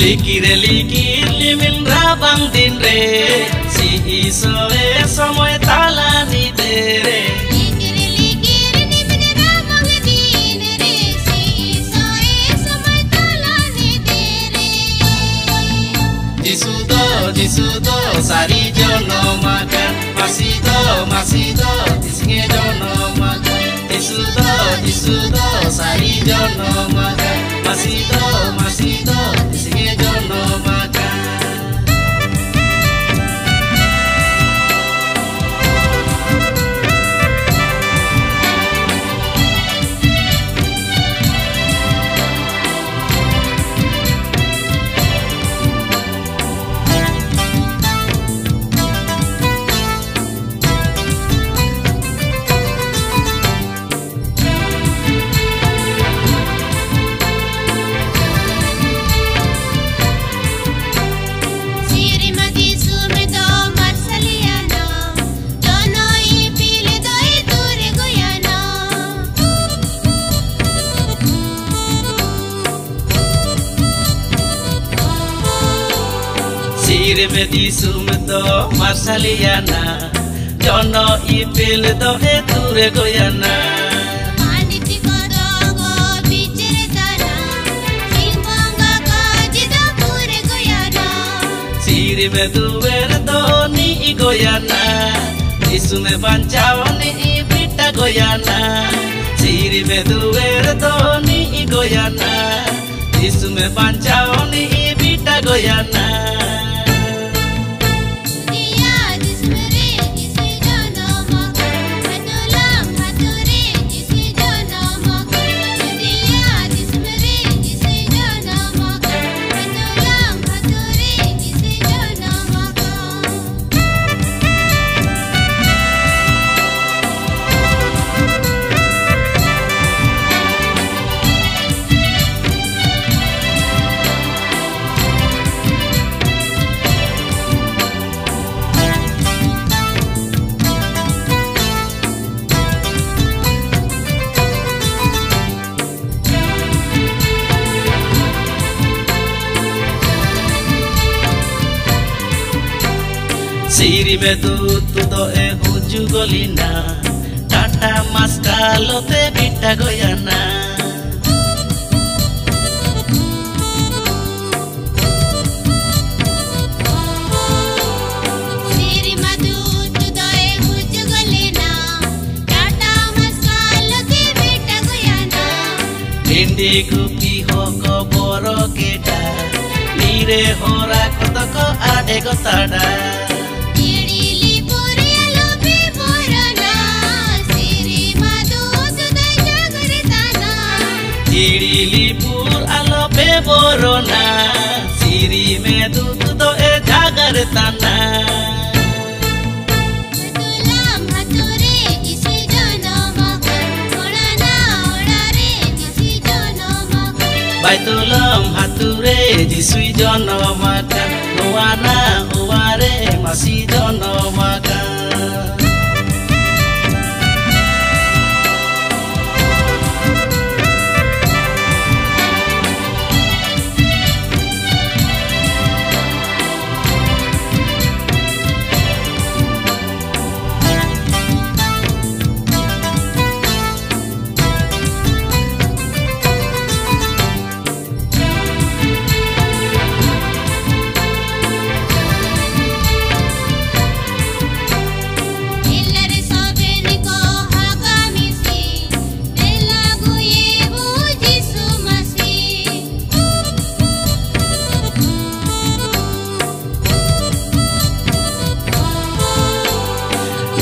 Likire likir limin rabang din re, si iso e samoy talani dere. Likire likir limin rabang din re, si iso e samoy talani dere. Disudo sari jono makan, masido disnge jono makan. Disudo sari jono makan, masido disnge jono makan. Siri me disum do marsaliana, jono ipil do he ture goyana. Maniti ko dogo bichire tana, simbanga kajida pure goyana. Siri me duer do ni goyana, disume banchao ni ibita goyana. Siri me duer do ni goyana, disume banchao ni ibita goyana. Siri me tu do e huju golina, tata maskalo te bita goyana. Siri madu tu do e huju golina, tata maskalo te bita goyana. Indi gupi hoko boro keta, nire hora kotoko ade gotada. Lipur alo pe borona, siri me dut do e jagar tana. Tulam hature jisi jono makan, orana orare jisi jono makan. Baitulam hature jisui jono makan, nuana uare masih jono makan.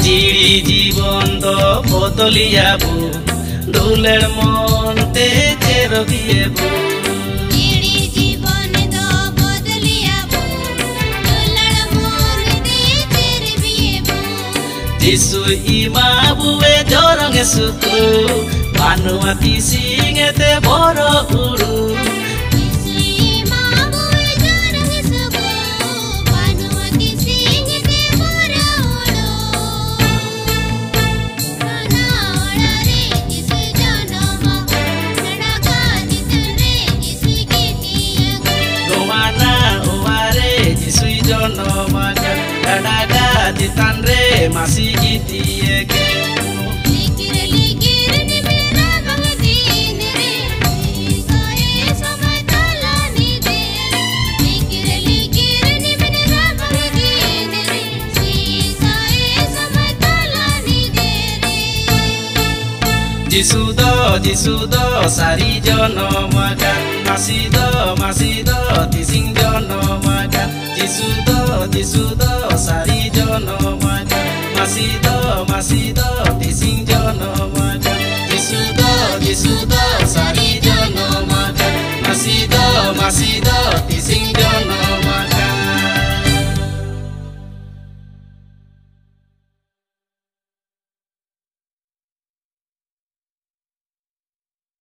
Jiri Jibon do বদলিয়াবু, দুলের মন তে চেরো দিয়েবু। Jiri Jibon do বদলিয়াবু, দুলের মন তে চেরো দিয়েবু। Jisu imabu e jorong e suku, Vanuatu singe te boro uru. ditan re masih itieke. Ligir ligir ni mera bang din re, soe samay tala ni de. Ligir ligir ni mera bang din re, soe samay tala ni de re. Jisudo sari jono makan, masih do tising jono makan. Jisudo sari jono makan, masih do tising jono makan. Jisudo sari jono makan, masih do